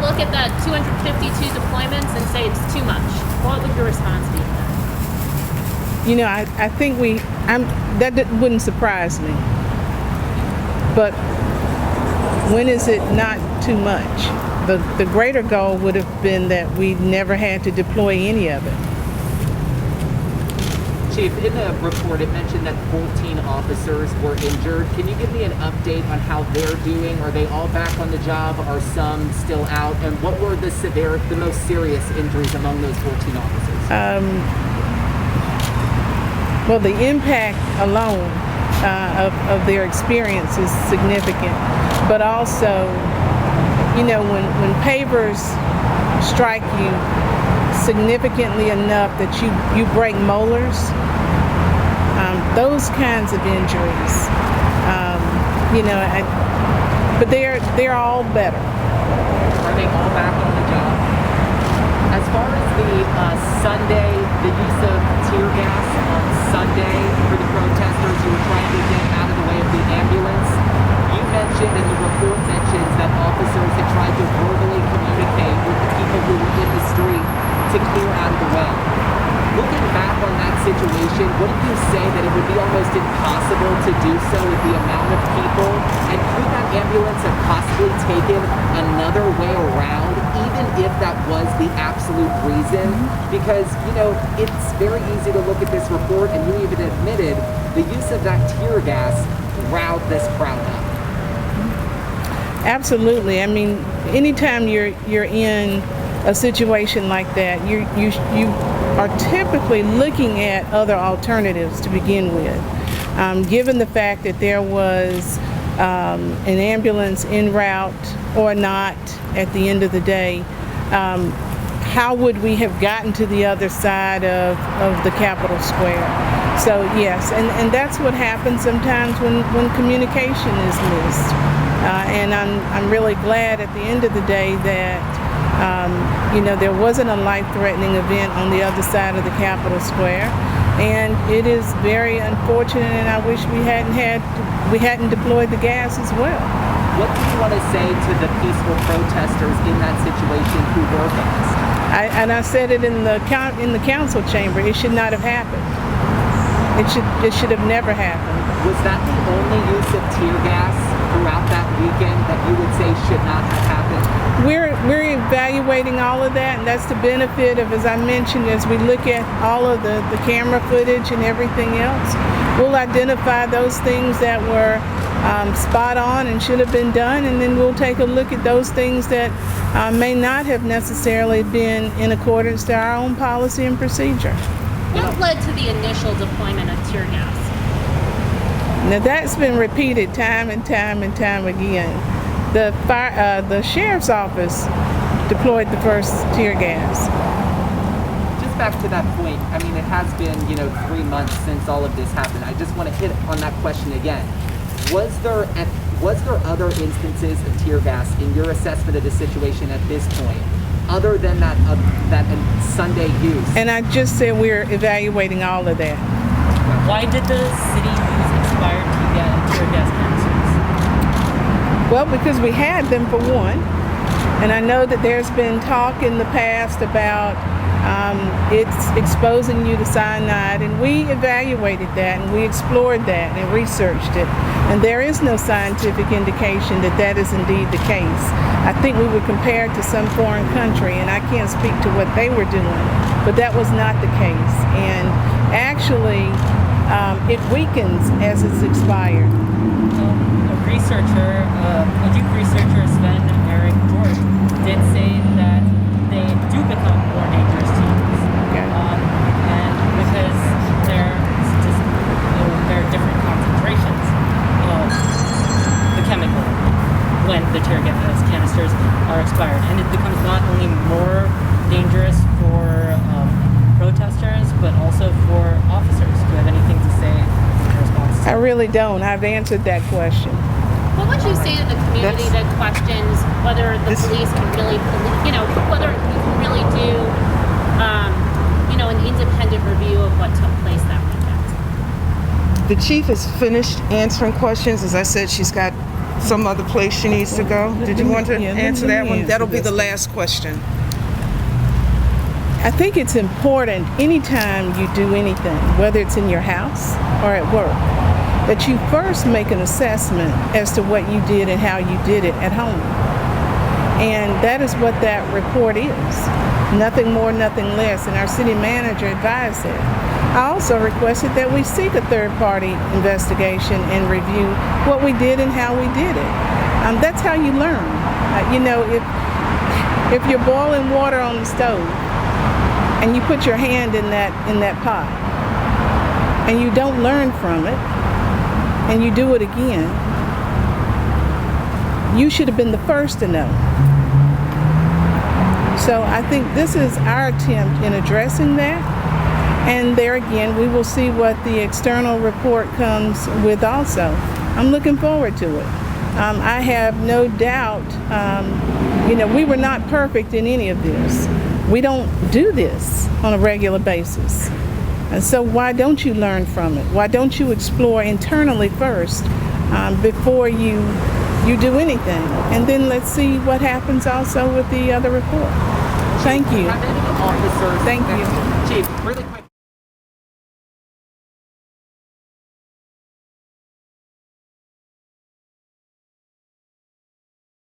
look at that 252 deployments and say it's too much? What would your response be to that? You know, I think that wouldn't surprise me. But when is it not too much? The greater goal would have been that we never had to deploy any of it. Chief, in the report it mentioned that 14 officers were injured. Can you give me an update on how they're doing? Are they all back on the job? Are some still out? And what were the most serious injuries among those 14 officers? Well, the impact alone of their experience is significant, but also, you know, when pavers strike you significantly enough that you break molars, those kinds of injuries, you know, but they're all better. Are they all back on the job? As far as the Sunday, the use of tear gas on Sunday for the protesters who were trying to get out of the way of the ambulance, you mentioned, and the report mentions, that officers had tried to verbally communicate with the people who were in the street to clear out of the way. Looking back on that situation, wouldn't you say that it would be almost impossible to do so with the amount of people? And could that ambulance have possibly taken another way around, even if that was the absolute reason? Because, you know, it's very easy to look at this report, and you even admitted the use of that tear gas riled this crowd up. Absolutely. I mean, anytime you're in a situation like that, you are typically looking at other alternatives to begin with. Given the fact that there was an ambulance en route or not at the end of the day, how would we have gotten to the other side of the Capitol Square? So yes, and that's what happens sometimes when communication is missed. And I'm really glad at the end of the day that you know, there wasn't a life-threatening event on the other side of the Capitol Square, and it is very unfortunate, and I wish we hadn't deployed the gas as well. What do you want to say to the peaceful protesters in that situation who were fast? I said it in the council chamber. It should not have happened. It should have never happened. Was that the only use of tear gas throughout that weekend that you would say should not have happened? We're evaluating all of that, and that's the benefit of, as I mentioned, as we look at all of the camera footage and everything else, we'll identify those things that were spot on and should have been done, and then we'll take a look at those things that may not have necessarily been in accordance to our own policy and procedure. What led to the initial deployment of tear gas? Now that's been repeated time and time and time again. The sheriff's office deployed the first tear gas. Just back to that point, I mean, it has been, 3 months since all of this happened. I just want to hit on that question again. Was there other instances of tear gas in your assessment of the situation at this point, other than that Sunday use? And I just said we're evaluating all of that. Why did the city use expired tear gas canisters? Well, because we had them for one, and I know that there's been talk in the past about it's exposing you to cyanide, and we evaluated that and we explored that and researched it, and there is no scientific indication that that is indeed the case. I think we were compared to some foreign country, and I can't speak to what they were doing, but that was not the case. And actually, it weakens as it's expired. A Duke researcher, Sven Eric George, did say that they do become more dangerous to use. Okay. And because there are different concentrations of the chemical when the tear gas canisters are expired. And it becomes not only more dangerous for protesters, but also for officers. Do you have anything to say in response to that? I really don't. I've answered that question. What would you say to the community that questions whether the police can really, whether you can really do, an independent review of what took place that weekend? The chief has finished answering questions. As I said, she's got some other place she needs to go? Did you want to Yeah, let me answer that one? answer That'll be this the one. last question. I think it's important anytime you do anything, whether it's in your house or at work, that you first make an assessment as to what you did and how you did it at home. And that is what that report is. Nothing more, nothing less. And our city manager advised that. I also requested that we seek a third-party investigation and review what we did and how we did it. That's how you learn. If you're boiling water on the stove and you put your hand in that pot and you don't learn from it and you do it again, you should have been the first to know. So I think this is our attempt in addressing that. And there again, we will see what the external report comes with also. I'm looking forward to it. I have no doubt, we were not perfect in any of this. We don't do this on a regular basis. And so why don't you learn from it? Why don't you explore internally first before you do anything? And then let's see what happens also with the other report. Thank you. How many officers? Thank you. Chief, really quick.